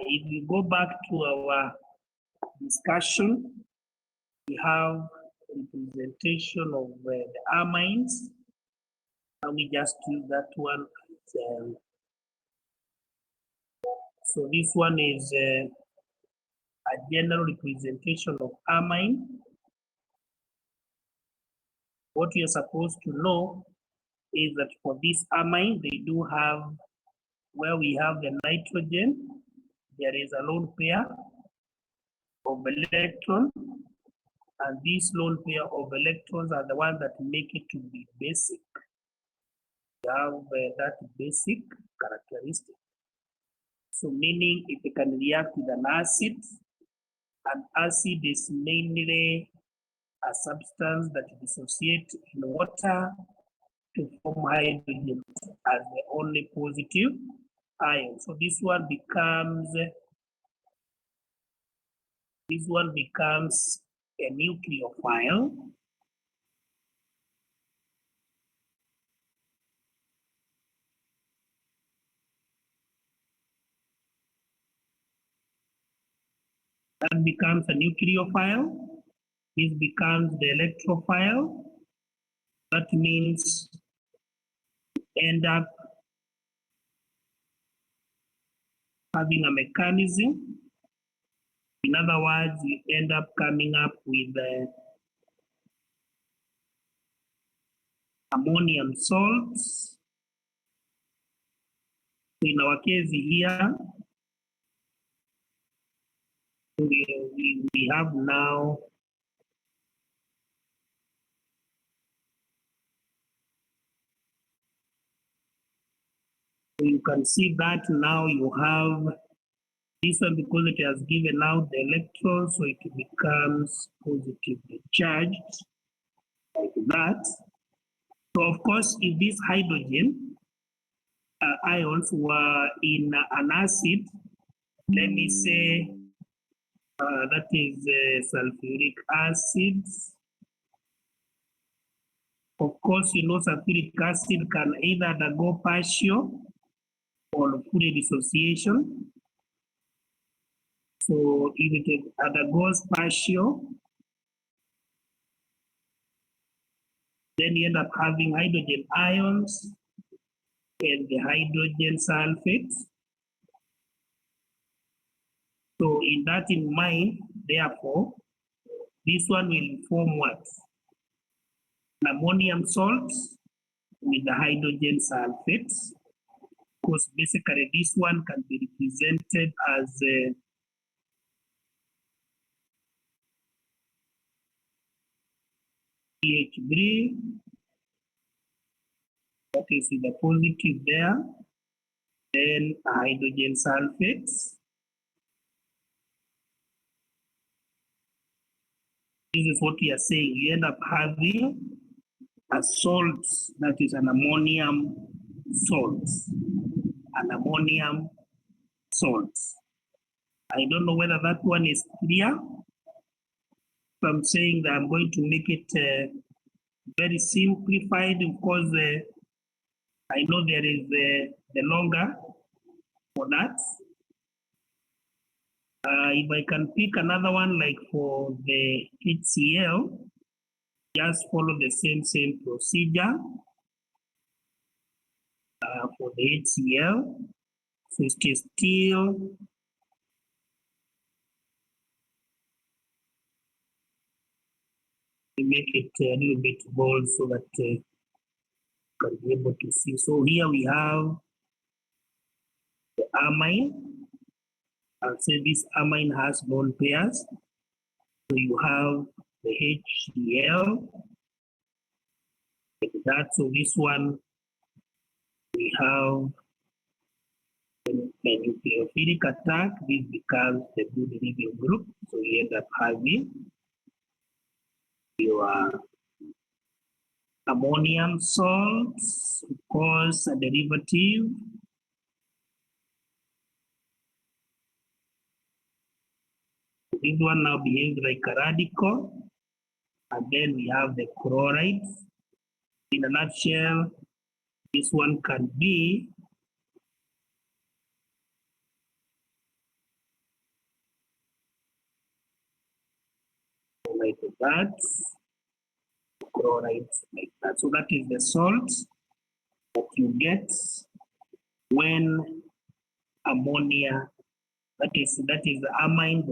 if we go back to our discussion, we have representation of the amines, and we just use that one. So this one is a general representation of amine. What you're supposed to know is that for this amine, they do have, where we have the nitrogen, there is a lone pair of electron, and these lone pair of electrons are the ones that make it to be basic. You have that basic characteristic. So meaning if it can react with an acid is mainly a substance that dissociates in water to form hydrogen as the only positive ion. So this one becomes a nucleophile. That becomes a nucleophile. This becomes the electrophile. That means end up having a mechanism. In other words, you end up coming up with ammonium salts. In our case here, we have now you can see that now you have this one because it has given out the electrons, so it becomes positively charged like that. So of course, if these hydrogen ions were in an acid, let me say that is sulfuric acid. Of course, you know sulfuric acid can either undergo partial or full dissociation. So if it undergoes partial, then you end up having hydrogen ions and the hydrogen sulfate. So in that in mind, therefore, this one will form what? Ammonium salts with the hydrogen sulfates. Because basically this one can be represented as a CH3, that is with the positive there, then hydrogen sulfates. This is what we are saying. You end up having a salt that is an ammonium salt. An ammonium salt. I don't know whether that one is clear. So I'm saying that I'm going to make it very simplified because I know there is the longer for that. If I can pick another one like for the HCl, just follow the same procedure for the HCl. So it is still we make it a little bit bold so that you can be able to see. So here we have the amine. I'll say this amine has lone pairs. So you have the HCl like that. So this one we have the nucleophilic attack. This becomes the good review group. So you end up having your ammonium salts, of course, a derivative. This one now behaves like a radical. And then we have the chlorides. In a nutshell, this one can be that, chloride like that. So that is the salt that you get when ammonia, that is the amine,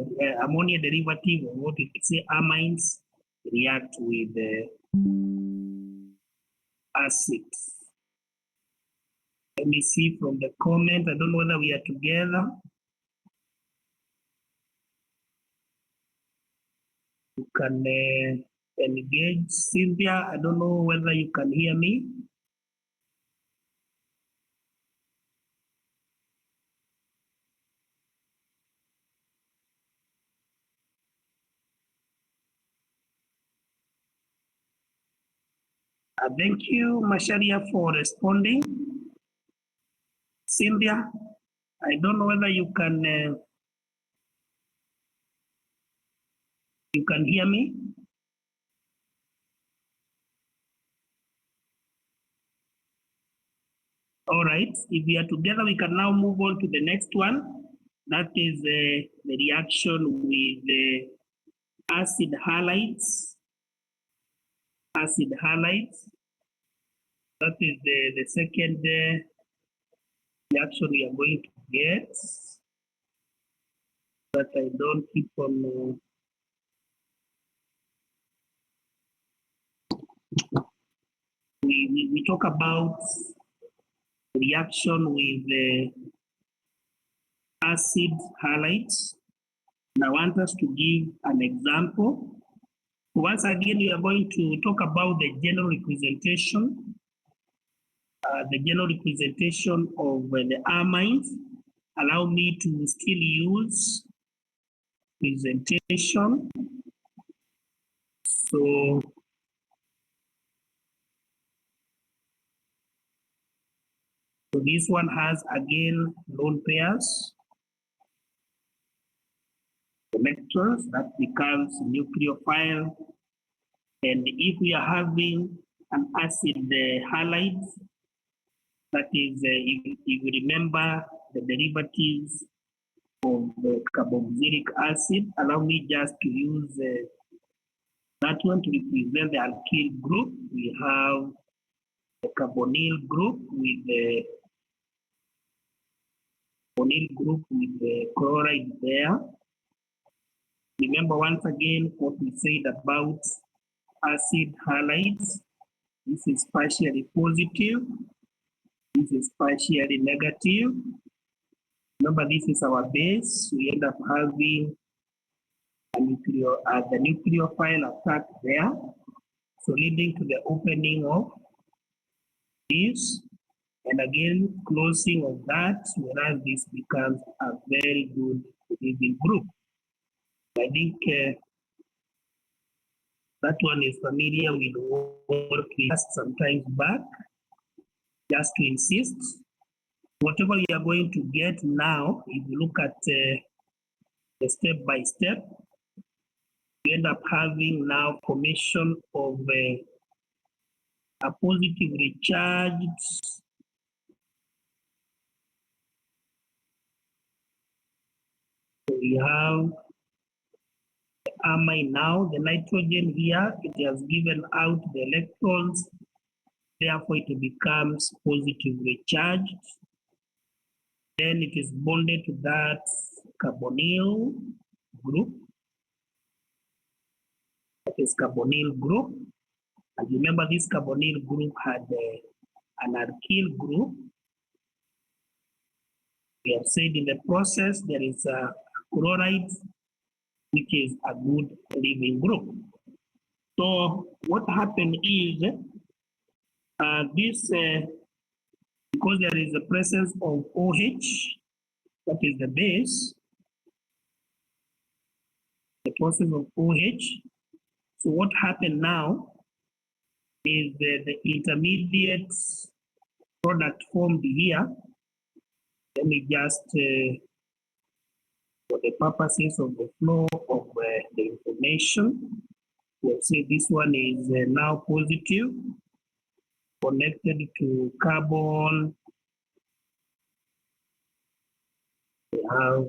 ammonia derivative, or what we say amines, react with acids. Let me see from the comment. I don't know whether we are together. You can engage. Cynthia, I don't know whether you can hear me. Thank you, Masharia, for responding. Cynthia, I don't know whether you can hear me. All right, if we are together, we can now move on to the next one. That is the reaction with the acid halides. Acid halides. That is the second reaction we are going to get. But I don't keep on. We talk about reaction with the acid halides. And I want us to give an example. Once again, we are going to talk about the general representation. The general representation of the amines. Allow me to still use presentation. So this one has again lone pairs, electrons, that becomes nucleophile. And if we are having an acid halide, that is, if you remember the derivatives of the carboxylic acid, allow me just to use that one to represent the alkyl group. We have the carbonyl group with the chloride there. Remember once again what we said about acid halides. This is partially positive. This is partially negative. Remember, this is our base. We end up having the nucleophile attack there. So leading to the opening of this, and again closing of that, whereas this becomes a very good living group. I think that one is familiar with what we asked sometimes back. Just to insist, whatever you are going to get now, if you look at the step by step, you end up having now formation of a positively charged we have amine now, the nitrogen here, it has given out the electrons, therefore it becomes positively charged. Then it is bonded to that carbonyl group. That is carbonyl group. And remember, this carbonyl group had an alkyl group. We have said in the process there is a chloride, which is a good living group. So what happened is this, because there is the presence of OH, that is the base, the process of OH. So what happened now is the intermediate product formed here. Let me just, for the purposes of the flow of the information, let's say this one is now positive, connected to carbon. We have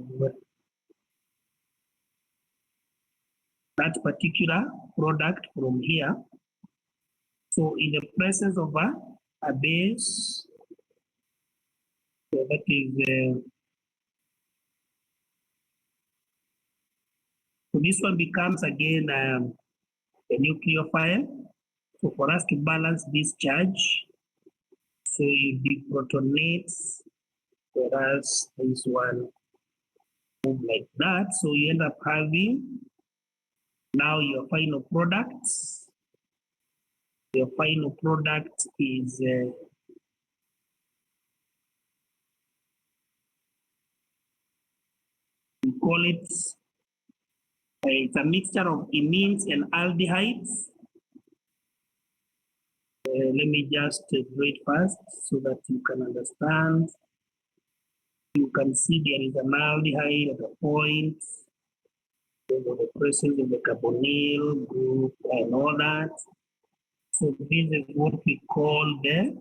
that particular product from here. So in the presence of a base, so that is, so this one becomes again a nucleophile. So for us to balance this charge, so you deprotonate, whereas this one move like that. So you end up having now your final product. Your final product is we call it, it's a mixture of amines and aldehydes. Let me just do it first so that you can understand. You can see there is an aldehyde at a point, the presence of the carbonyl group and all that. So this is what we call the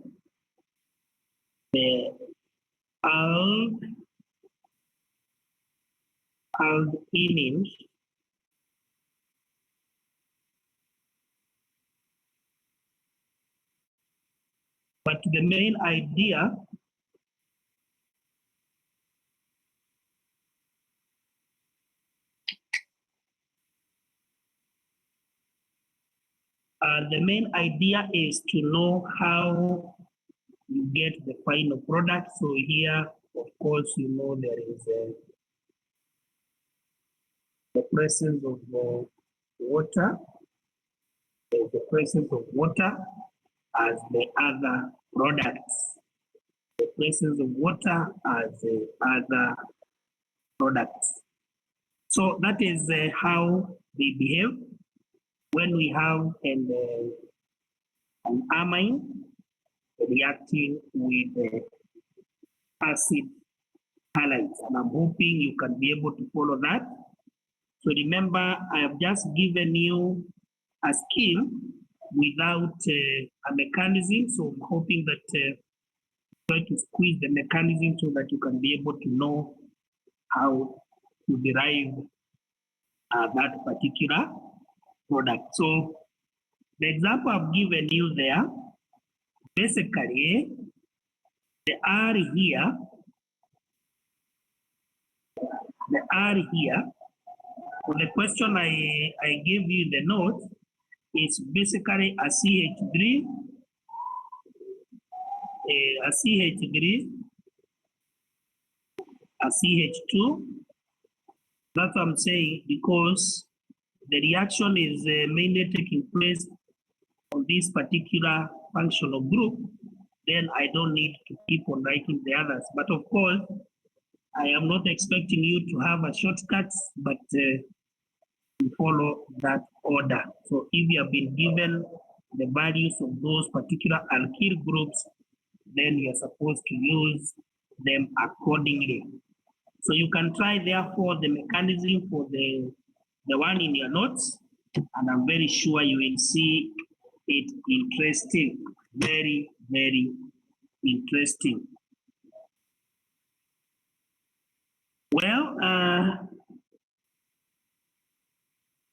aldehydes. But the main idea is to know how you get the final product. So here, of course, you know there is the presence of water. There's the presence of water as the other products. The presence of water as the other products. So that is how they behave when we have an amine reacting with acid halides. And I'm hoping you can be able to follow that. So remember, I have just given you a scheme without a mechanism. So I'm hoping that try to squeeze the mechanism so that you can be able to know how to derive that particular product. So the example I've given you there, basically the R here, so the question I gave you in the note is basically a CH3, a CH3, a CH2. That's what I'm saying, because the reaction is mainly taking place on this particular functional group, then I don't need to keep on writing the others. But of course, I am not expecting you to have a shortcut, but you follow that order. So if you have been given the values of those particular alkyl groups, then you're supposed to use them accordingly. So you can try, therefore, the mechanism for the one in your notes, and I'm very sure you will see it interesting, very, very interesting. Well,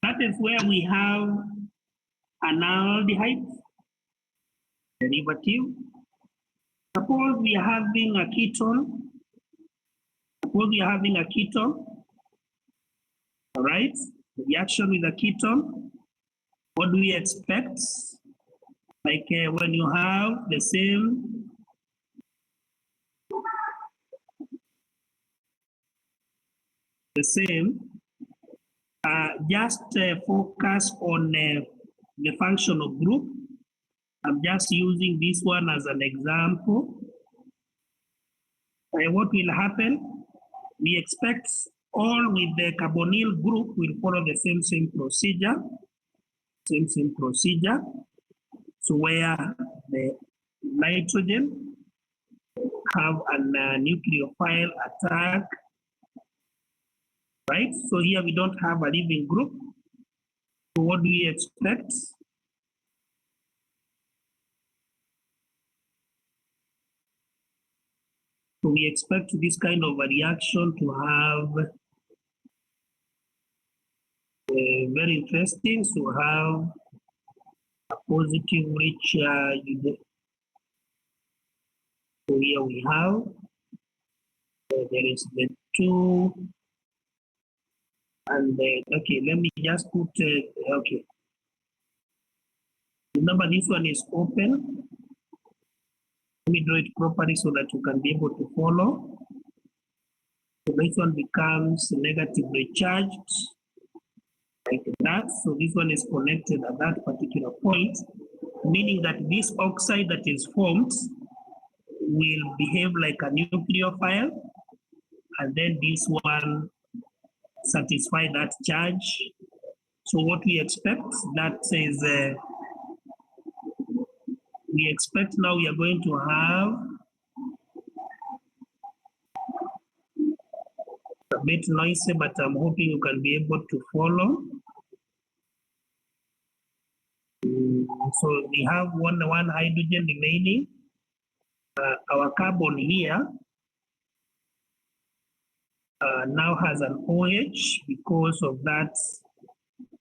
that is where we have an aldehyde derivative. Suppose we are having a ketone. All right, the reaction with a ketone. What do we expect? Like when you have the same just focus on the functional group. I'm just using this one as an example. What will happen? We expect all with the carbonyl group will follow the same procedure. Same procedure. So where the nitrogen have a nucleophile attack, right? So here we don't have a living group. So what do we expect? So we expect this kind of a reaction to have very interesting to have a positively charged. So here we have, there is the 2, and okay, let me just put, okay. Remember this one is open. Let me draw it properly so that you can be able to follow. So this one becomes negatively charged, like that. So this one is connected at that particular point, meaning that this oxide that is formed will behave like a nucleophile, and then this one satisfy that charge. So what we expect, that is, we expect now we are going to have a bit noisy, but I'm hoping you can be able to follow. So we have one hydrogen remaining. Our carbon here now has an OH because of that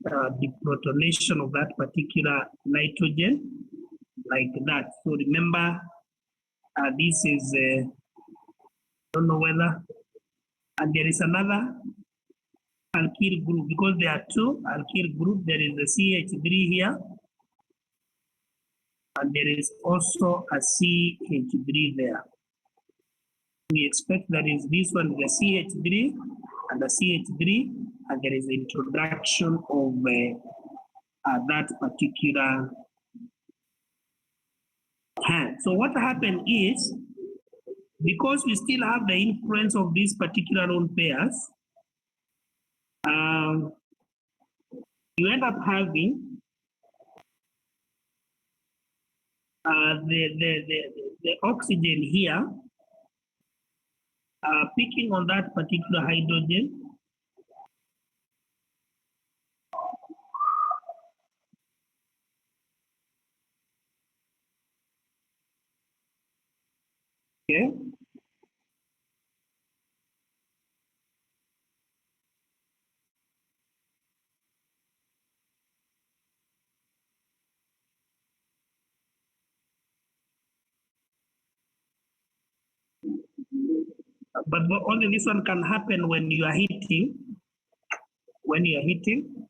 deprotonation of that particular nitrogen, like that. So remember, this is, I don't know whether, and there is another alkyl group, because there are two alkyl group. There is a CH3 here, and there is also a CH3 there. We expect that is this one, the CH3 and the CH3, and there is introduction of that particular hand. So what happened is, because we still have the influence of these particular lone pairs, you end up having the oxygen here picking on that particular hydrogen. Okay. But only this one can happen when you are heating. When you are heating,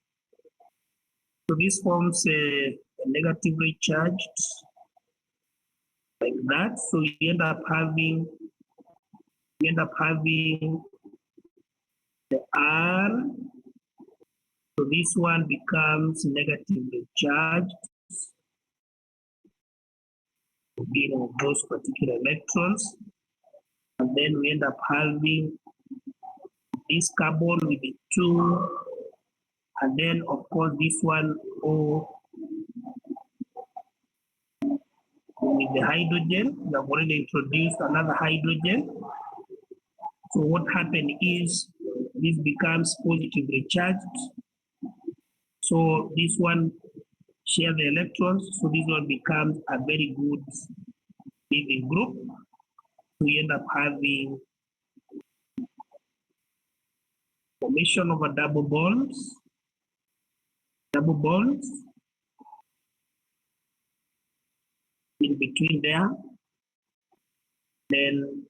so this forms a negatively charged, like that. So you end up having the R. So this one becomes negatively charged, being of those particular electrons, and then we end up having this carbon with the 2, and then of course this one O with the hydrogen. We have already introduced another hydrogen. So what happened is this becomes positively charged. So this one share the electrons. So this one becomes a very good leaving group. We end up having formation of a double bonds in between there. Then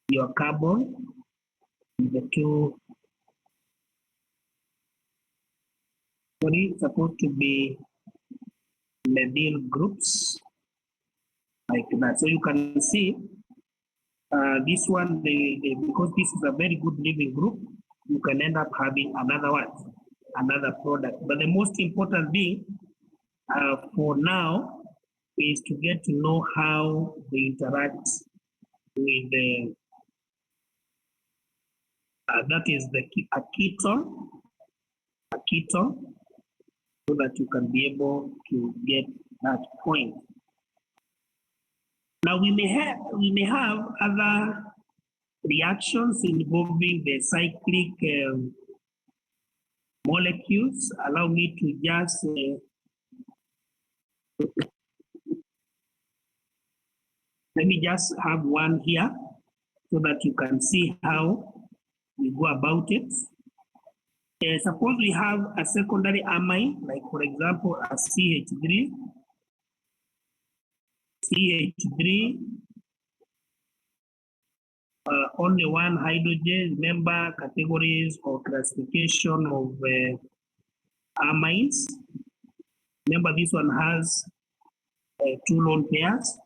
your carbon, the two, supposed to be methyl groups, like that. So you can see this one, because this is a very good living group, you can end up having another product. But the most important thing for now is to get to know how they interact with the, that is a keton, so that you can be able to get that point. Now we may have other reactions involving the cyclic molecules. Allow me to just let me just have one here so that you can see how we go about it. Suppose we have a secondary amine, like for example, a CH3. CH3, only one hydrogen. Remember categories or classification of amines. Remember this one has two lone pairs,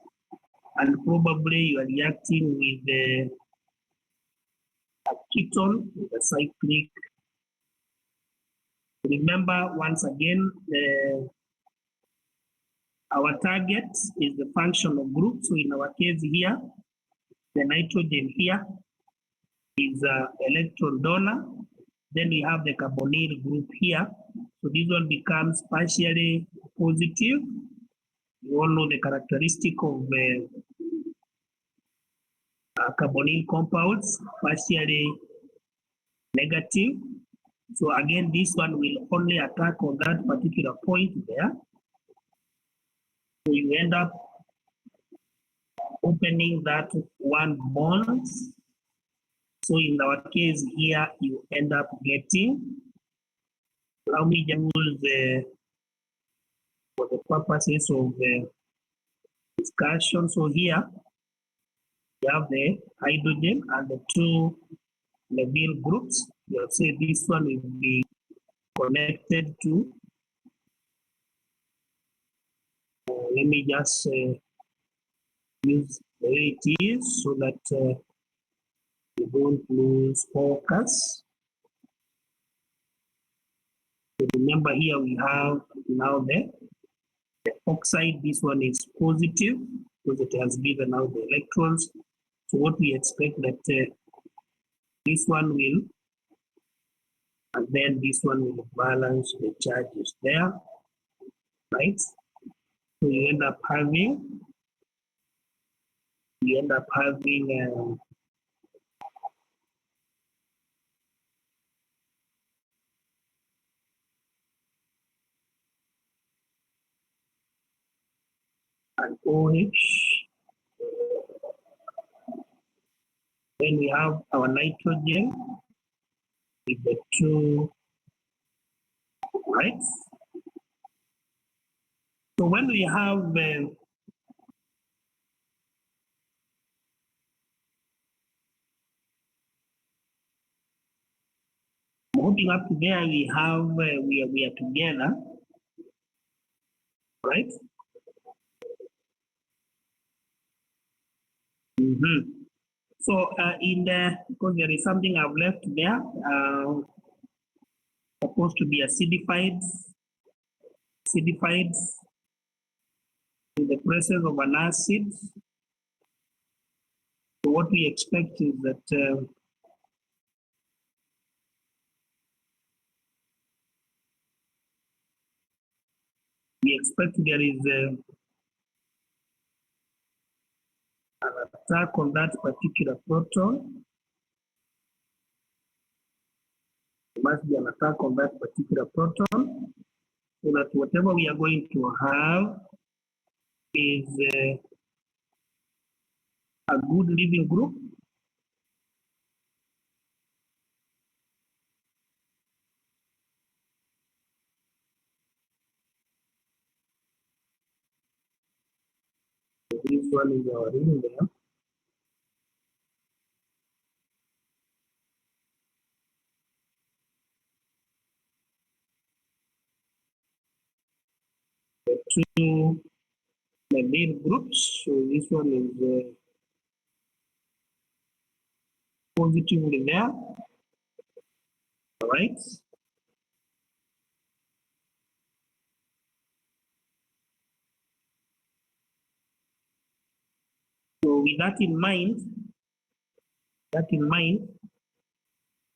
and probably you are reacting with a ketone with a cyclic. Remember once again, our target is the functional group. So in our case here, the nitrogen here is electron donor. Then we have the carbonyl group here. So this one becomes partially positive. You all know the characteristic of carbonyl compounds, partially negative. So again, this one will only attack on that particular point there. So you end up opening that one bond. So in our case here, you end up getting, allow me to use for the purposes of discussion. So here, you have the hydrogen and the two methyl groups. You have said this one will be connected to, let me just use the way it is so that you don't lose focus. So remember here we have now the oxide. This one is positive because it has given out the electrons. So what we expect that this one will, and then this one will balance the charges there, right? So you end up having an OH. Then we have our nitrogen with the two, right? So when we have moving up there, we have we are together, right? So in the, because there is something I've left there, supposed to be acidified in the presence of an acid. So what we expect is that we expect there is an attack on that particular proton. There must be an attack on that particular proton, so that whatever we are going to have is a good living group. So this one is our ring there. The two methyl groups. So this one is positively there. All right. So with that in mind,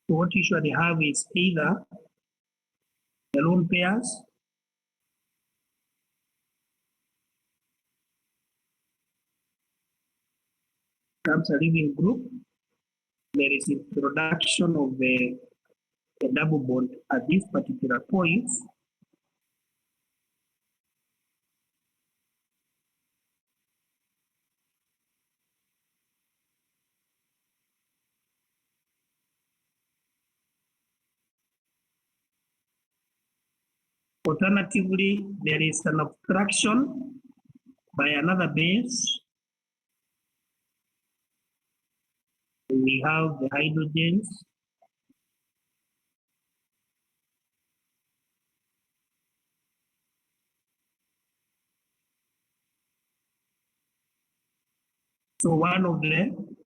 so what you usually have is either the lone pairs comes a living group. There is introduction of a double bond at this particular point. Alternatively, there is an obstruction by another base. We have the hydrogens. So one of them,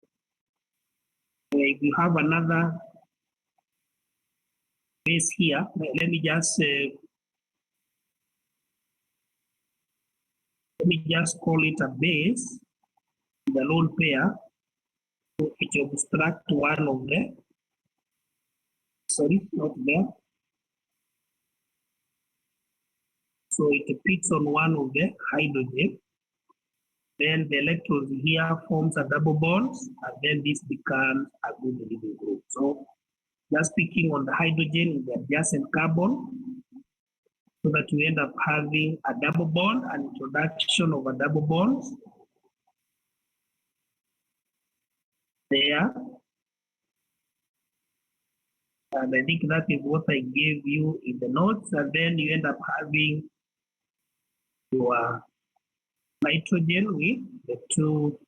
we have another base here. Let me just call it a base, the lone pair. So it obstruct one of the, sorry, not there. So it picks on one of the hydrogen. Then the electrons here forms a double bond, and then this becomes a good leading group. So just picking on the hydrogen in the adjacent carbon, so that you end up having a double bond, an introduction of a double bond there. And I think that is what I gave you in the notes. And then you end up having your nitrogen with the two,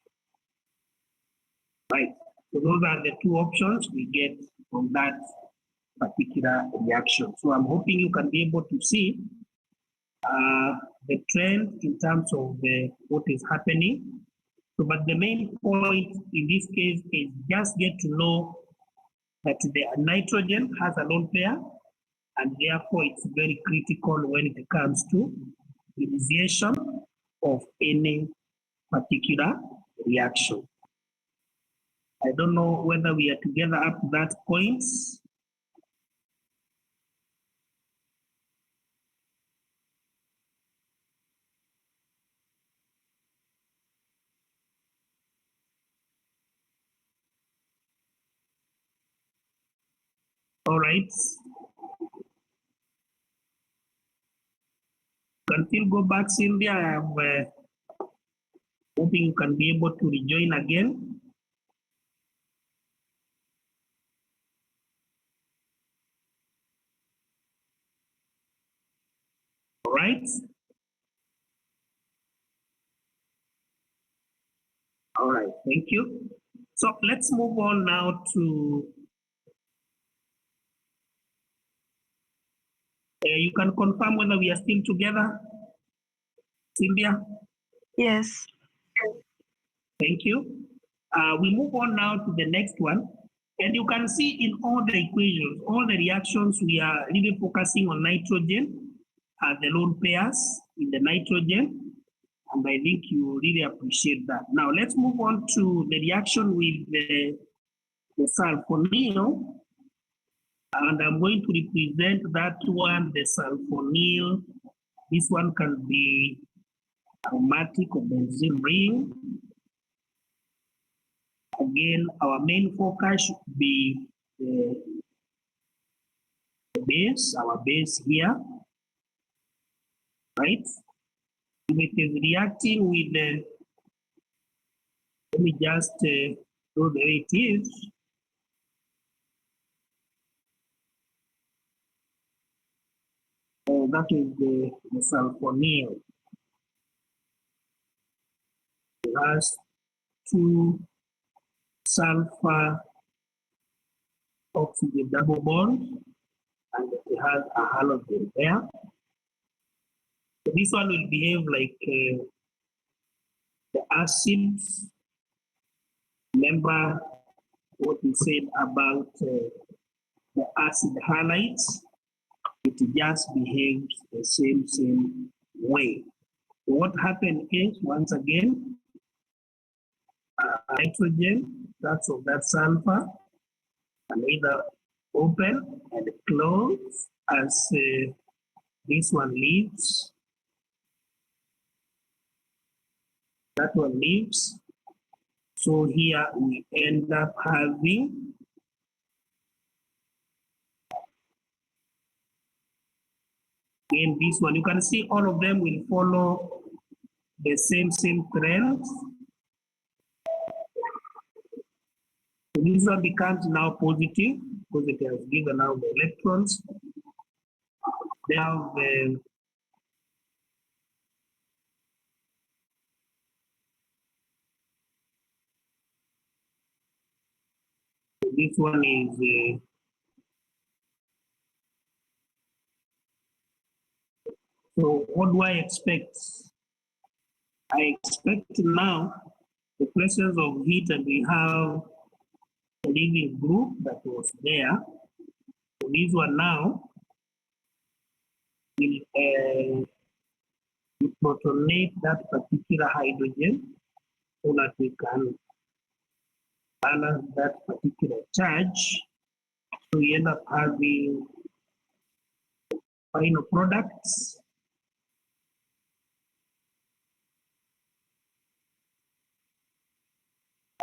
right? So those are the two options we get from that particular reaction. So I'm hoping you can be able to see the trend in terms of what is happening. So, but the main point in this case is just get to know that the nitrogen has a lone pair, and therefore it's very critical when it comes to initiation of any particular reaction. I don't know whether we are together up to that point. All right. Can still go back, Cynthia. I am hoping you can be able to rejoin again. All right. All right, thank you. So let's move on now to, you can confirm whether we are still together, Sylvia? Yes. Thank you. We move on now to the next one. And you can see in all the equations, all the reactions, we are really focusing on nitrogen, the lone pairs in the nitrogen. And I think you really appreciate that. Now let's move on to the reaction with the sulfonyl. And I'm going to represent that one, the sulfonyl. This one can be aromatic or benzene ring. Again, our main focus should be the base, our base here, right? If it is reacting with the, let me just show the way it is. That is the sulfonyl. It has two sulfur oxygen double bond, and it has a halogen there. So this one will behave like the acids. Remember what we said about the acid halides? It just behaves the same way. So what happened is, once again, nitrogen, that's of that sulfur, can either open and close as this one leaves. That one leaves. So here we end up having in this one. You can see all of them will follow the same trend. So this one becomes now positive because it has given out the electrons. They have this one is so what do I expect? I expect now the presence of heat, and we have a living group that was there. So this one now will protonate that particular hydrogen so that we can balance that particular charge. So we end up having final products.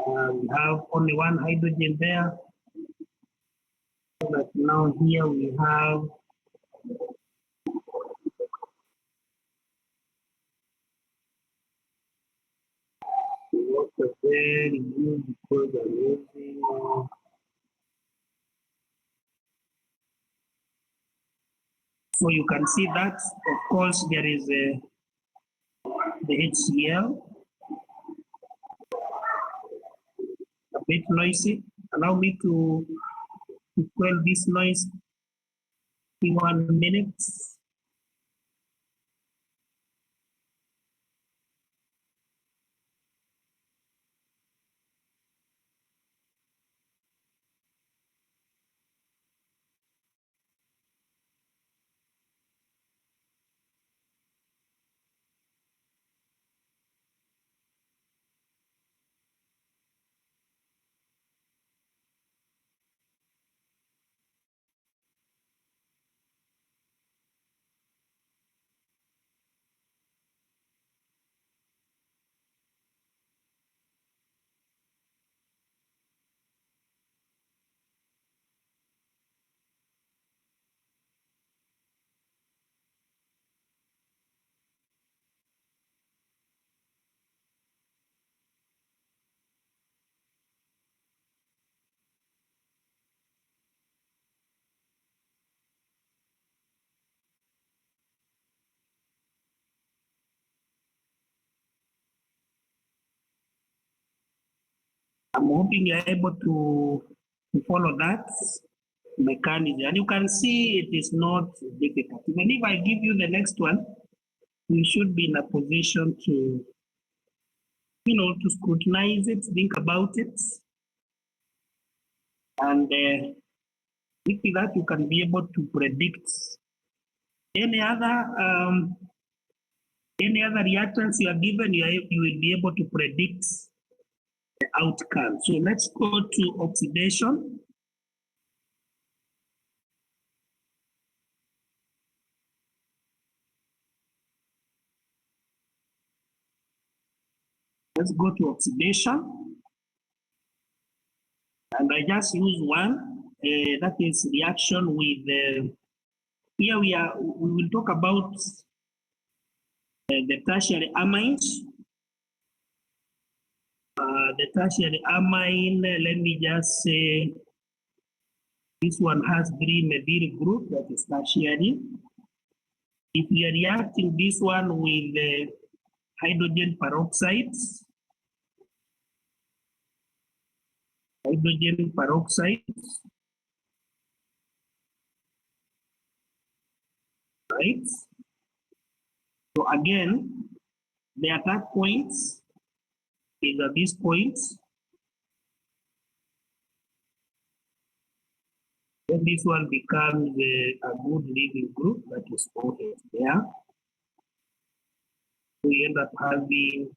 We have only one hydrogen there. So that now here we have water there because I'm using so you can see that of course there is the HCl, a bit noisy. Allow me to quell this noise in 1 minute. I'm hoping you're able to follow that mechanism. And you can see it is not difficult. Even if I give you the next one, you should be in a position to, to scrutinize it, think about it. And with that, you can be able to predict any other reactants you are given, you will be able to predict the outcome. So let's go to oxidation. Let's go to oxidation. And I just use one, that is reaction with, here we will talk about the tertiary amines. The tertiary amine, let me just say, this one has 3 methyl group, that is tertiary. If we are reacting this one with hydrogen peroxides, right? So again, the attack points is at these points. Then this one becomes a good living group, that is OH there. We end up having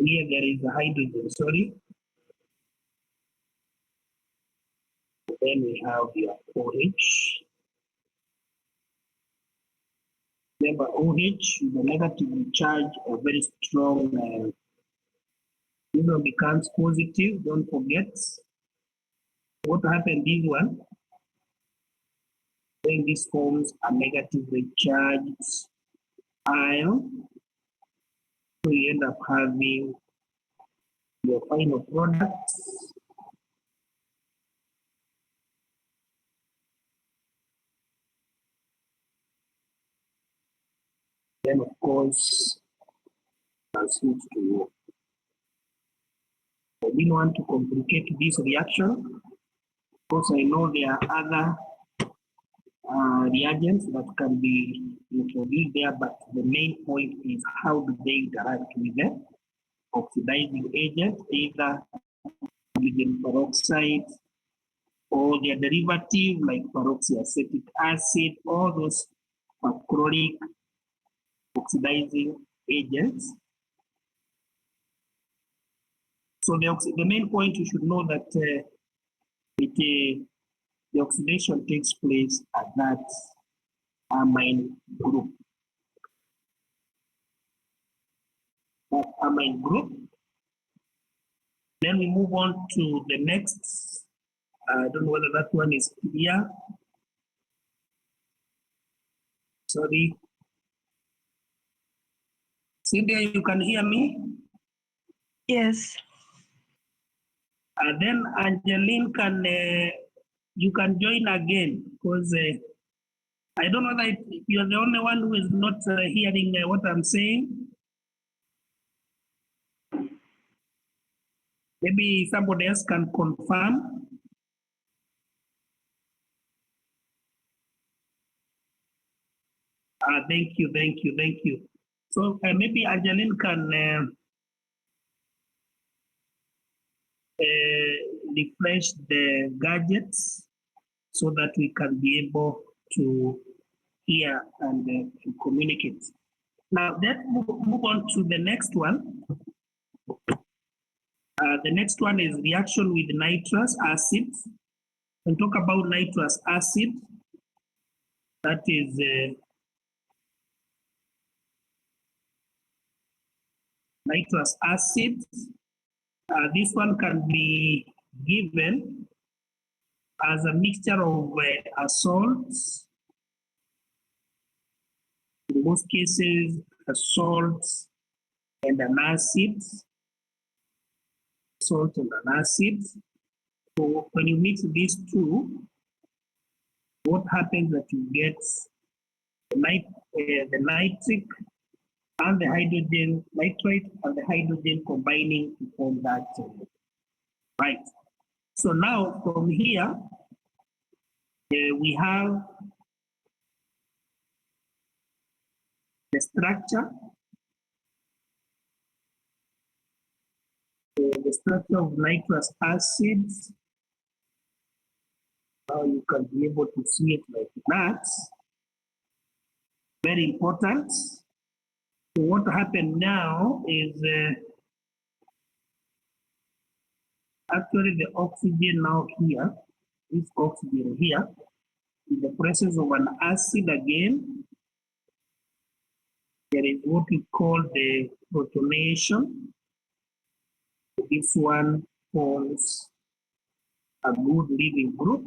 here there is a hydrogen, sorry. Then we have your OH. Remember, OH is a negatively charged or very strong, becomes positive, don't forget. What happened this one? When this forms a negatively charged ion, so you end up having your final product. Then, of course, transmit to you. I didn't want to complicate this reaction because I know there are other reagents that can be introduced there, but the main point is how do they interact with the oxidizing agent, either hydrogen peroxide or their derivative like peroxyacetic acid, all those chloric oxidizing agents. So the main point you should know that the oxidation takes place at that amine group. That amine group. Then we move on to the next. I don't know whether that one is clear. Sorry. Cynthia, you can hear me? Yes. Then Angeline you can join again because I don't know that you're the only one who is not hearing what I'm saying. Maybe somebody else can confirm. Thank you. So maybe Angeline can refresh the gadgets so that we can be able to hear and communicate. Now let's move on to the next one. The next one is reaction with nitrous acid. When talk about nitrous acid, that is nitrous acid. This one can be given as a mixture of salts. In most cases, a salt and an acid. Salt and an acid. So when you mix these two, what happens that you get the nitric and the hydrogen, nitrate and the hydrogen combining to form that. Right. So now from here, we have the structure. The structure of nitrous acids. Now you can be able to see it like that. Very important. So what happened now is actually the oxygen now here, this oxygen here, in the presence of an acid again, there is what we call the protonation. This one forms a good living group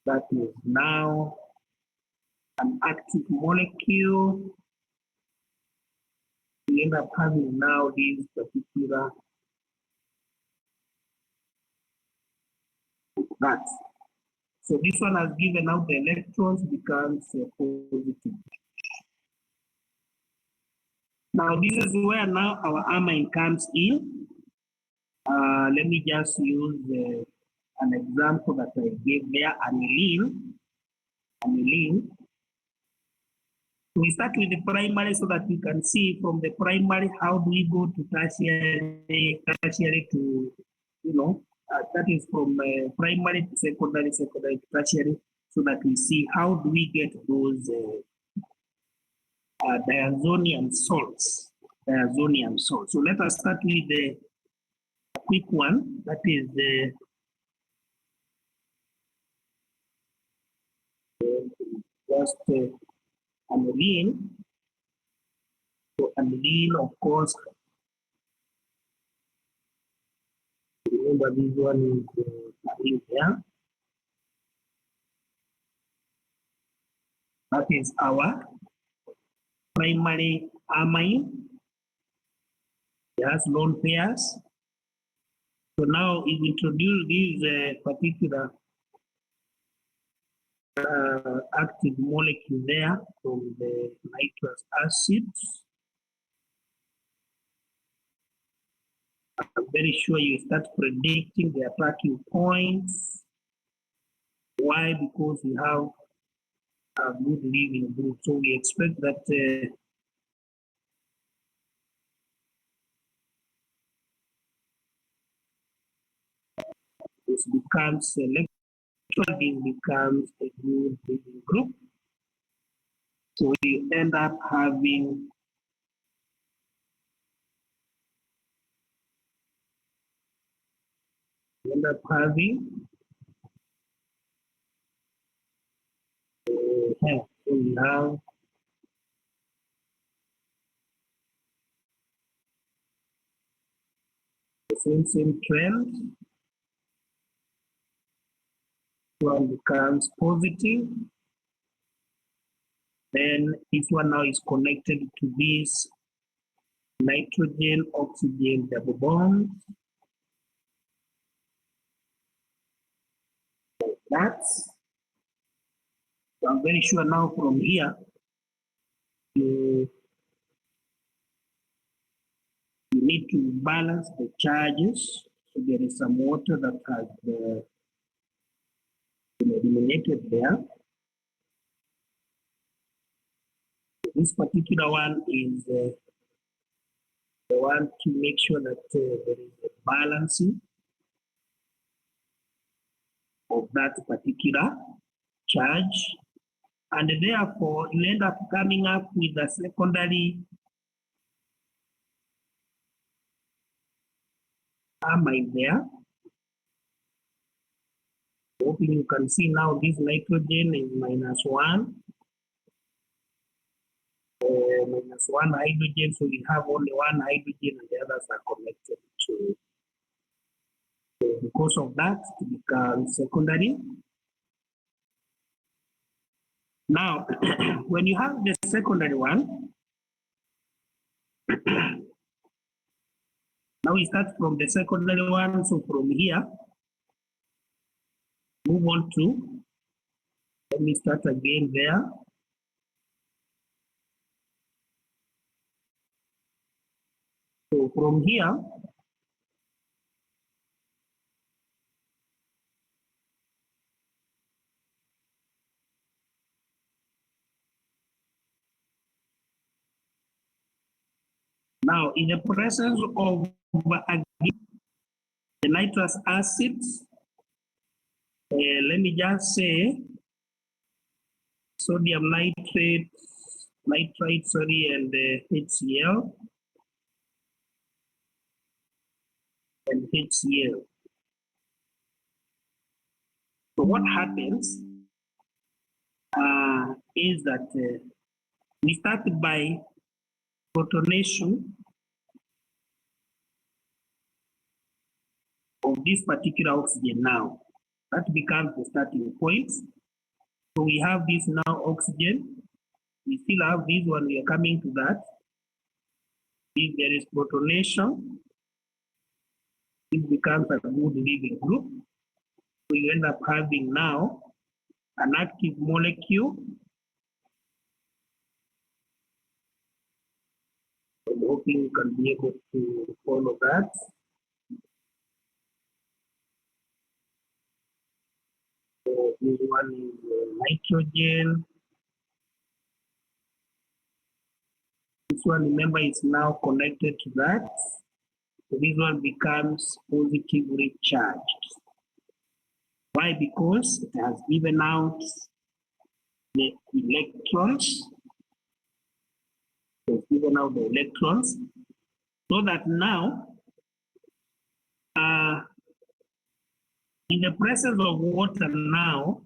that is now an active molecule. We end up having now this particular that. So this one has given out the electrons, becomes positive. Now this is where now our amine comes in. Let me just use an example that I gave there, aniline. We start with the primary so that we can see from the primary how do we go to tertiary to, that is from primary to secondary to tertiary, so that we see how do we get those diazonium salts. So let us start with the quick one, that is the just aniline. So aniline, of course, remember this one is adding there. That is our primary amine. It has lone pairs. So now if we introduce this particular active molecule there from the nitrous acid, I'm very sure you start predicting the attacking points. Why? Because we have a good living group. So we expect that this becomes this becomes a good living group. So you end up having so we have the same trend. One becomes positive. Then this one now is connected to this nitrogen oxygen double bond. Like that. So I'm very sure now from here you need to balance the charges. So there is some water that has been eliminated there. This particular one is the one to make sure that there is a balancing of that particular charge. And therefore, you end up coming up with a secondary amine there. Hoping you can see now this nitrogen is -1. -1 hydrogen, so we have only one hydrogen and the others are connected to. So because of that, it becomes secondary. Now, when you have the secondary one, now we start from the secondary one. So from here, move on to, let me start again there. So from here, now in the presence of the nitrous acid, let me just say sodium nitrate, and HCl and HCl. So what happens is that we start by protonation of this particular oxygen now. That becomes the starting point. So we have this now oxygen. We still have this one, we are coming to that. If there is protonation, it becomes a good living group. So you end up having now an active molecule. I'm hoping you can be able to follow that. So this one is nitrogen. This one, remember, is now connected to that. So this one becomes positively charged. Why? Because it has given out the electrons. So it's given out the electrons. So that now, in the presence of water now,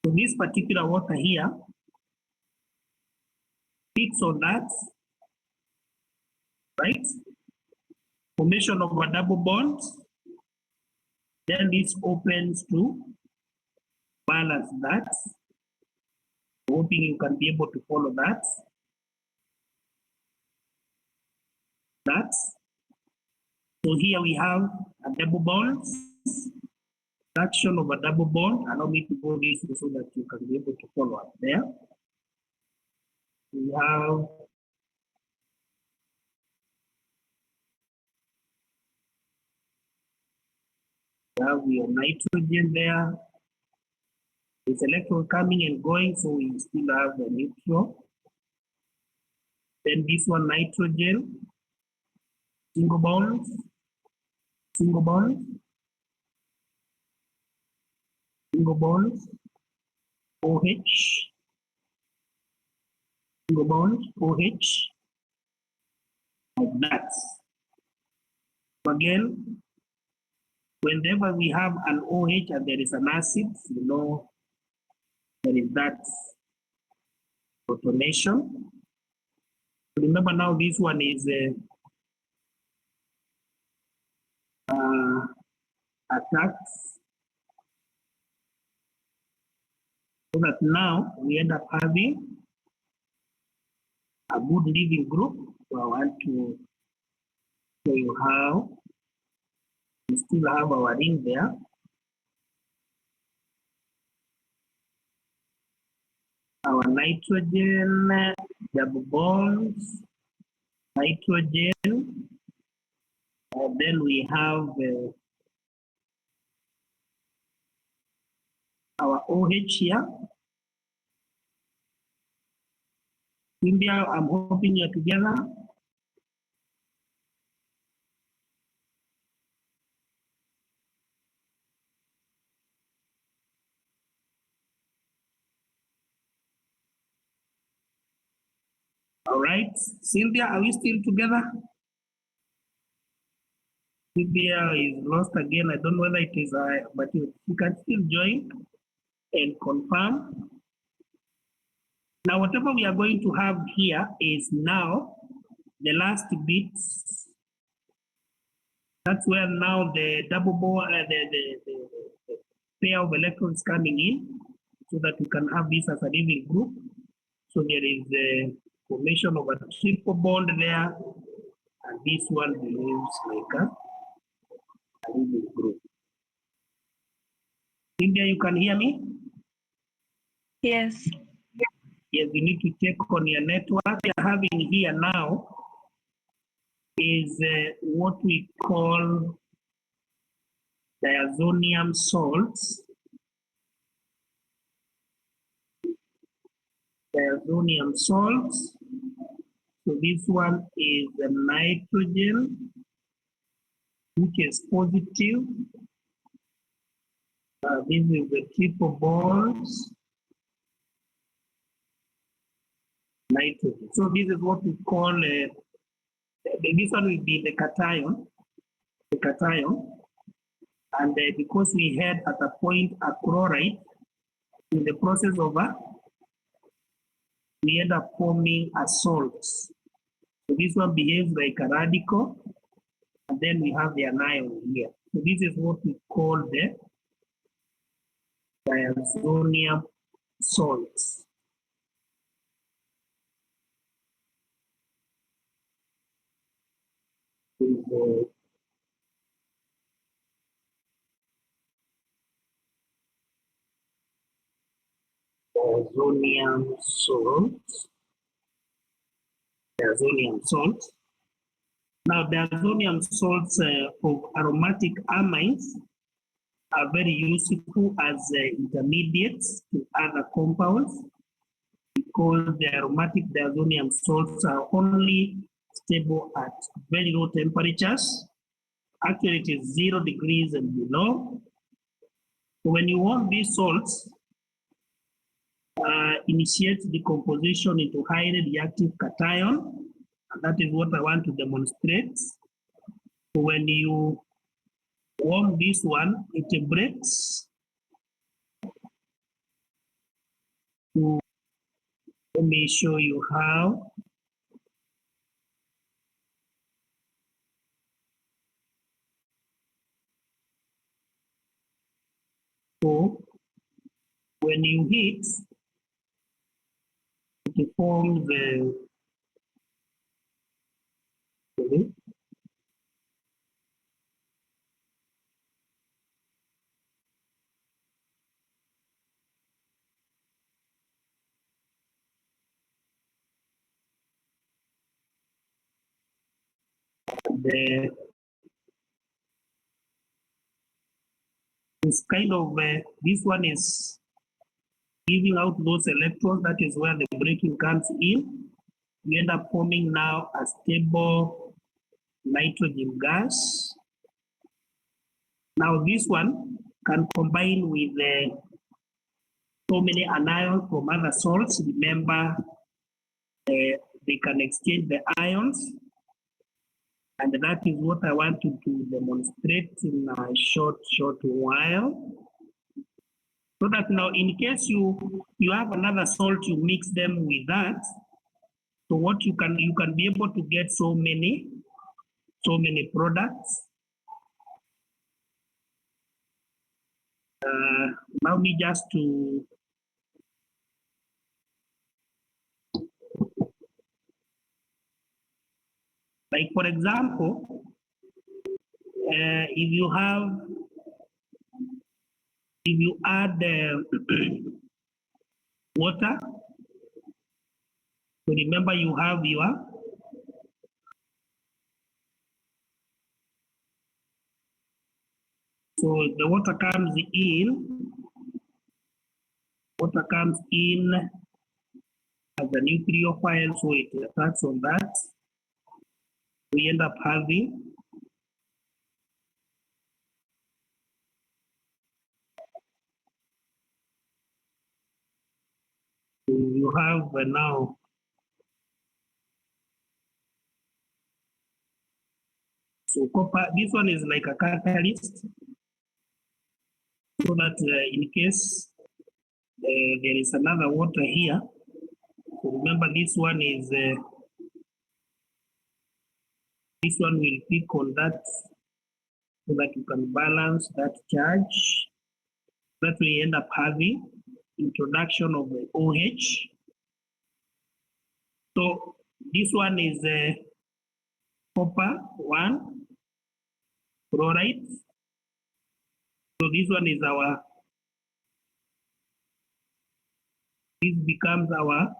so this particular water here fits on that, right? formation of a double bond. Then this opens to balance that. Hoping you can be able to follow that. So here we have a double bond, action of a double bond. Allow me to go this way so that you can be able to follow up there. We have your nitrogen there. It's electron coming and going, so we still have the neutral. Then this one, nitrogen, single bonds, single bonds, single bonds, OH, single bonds, OH, like that. Again, whenever we have an OH and there is an acid, you know, there is that protonation. Remember now this one is attacked. So that now we end up having a good living group. So I want to show you how we still have our ring there. Our nitrogen, double bonds, nitrogen, and then we have our OH here. India, I'm hoping you're together. All right, Cynthia, are we still together? Cynthia is lost again. I don't know whether it is, but you can still join and confirm. Now, whatever we are going to have here is now the last bit. That's where now the double bond, the pair of electrons coming in, so that we can have this as a living group. So there is the formation of a triple bond there, and this one behaves like a living group. Cynthia, you can hear me? Yes. Yes, you need to check on your network. What we are having here now is what we call diazonium salts. Diazonium salts. So this one is the nitrogen, which is positive. This is the triple bonds. Nitrogen. So this is what we call, this one will be the cation. The cation. And because we had at a point a chloride, in the process of we end up forming a salt. So this one behaves like a radical, and then we have the anion here. So this is what we call the diazonium salts. Diazonium salts. Diazonium salts. Now, diazonium salts of aromatic amines are very useful as intermediates to other compounds because the aromatic diazonium salts are only stable at very low temperatures. Actually, it is 0 degrees and below. So when you want these salts, initiate decomposition into highly reactive cation, and that is what I want to demonstrate. So when you warm this one, it breaks. So let me show you how. So when you heat, it forms the this kind of this one is giving out those electrons. That is where the breaking comes in. We end up forming now a stable nitrogen gas. Now this one can combine with so many anions from other salts. Remember, they can exchange the ions, and that is what I want to demonstrate in a short while. So that now, in case you have another salt, you mix them with that. So what you can be able to get so many products. Allow me just to like, for example, if you add water, so remember you have so the water comes in as a nucleophile, so it attacks on that. We end up having you have now so copper. This one is like a catalyst, so that in case there is another water here. So remember, this one will pick on that, so that you can balance that charge. That we end up having introduction of the OH. So this one is copper 1 chloride. So this one is this becomes our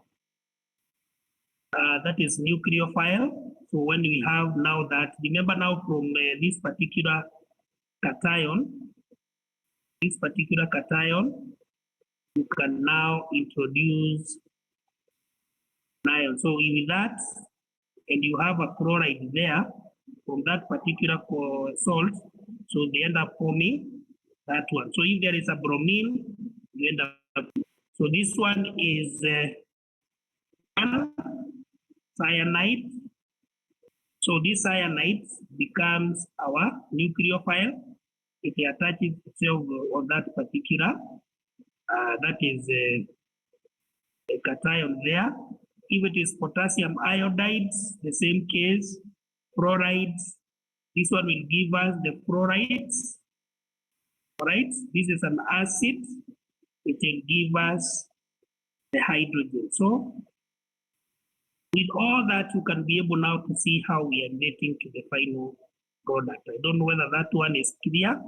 that is nucleophile. So when we have now that, remember now from this particular cation, you can now introduce ion. So with that, and you have a chloride there from that particular salt, so they end up forming that one. So if there is a bromine, you end up. So this one is cyanide. So this cyanide becomes our nucleophile. It attaches itself on that particular, that is a cation there. If it is potassium iodide, the same case, fluorides. This one will give us the fluorides. All right, this is an acid. It will give us the hydrogen. So with all that, you can be able now to see how we are getting to the final product. I don't know whether that one is clear.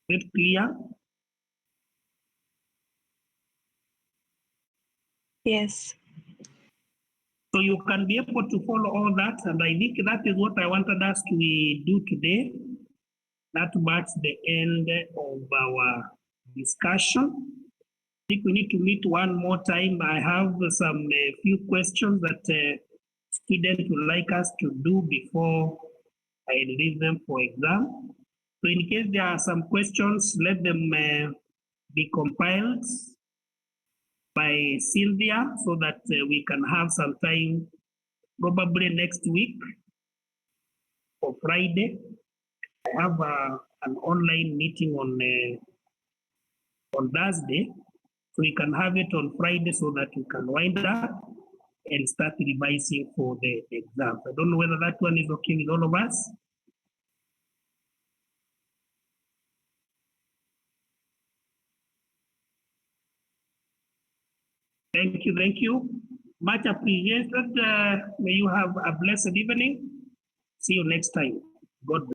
Is it clear? Yes. So you can be able to follow all that, and I think that is what I wanted us to do today. That marks the end of our discussion. I think we need to meet one more time. I have some few questions that students would like us to do before I release them for exam. So in case there are some questions, let them be compiled by Sylvia, so that we can have some time, probably next week or Friday. I have an online meeting on Thursday, so we can have it on Friday so that we can wind up. and start revising for the exam. I don't know whether that one is okay with all of us. Thank you, thank you. Much appreciated. May you have a blessed evening. See you next time. God bless.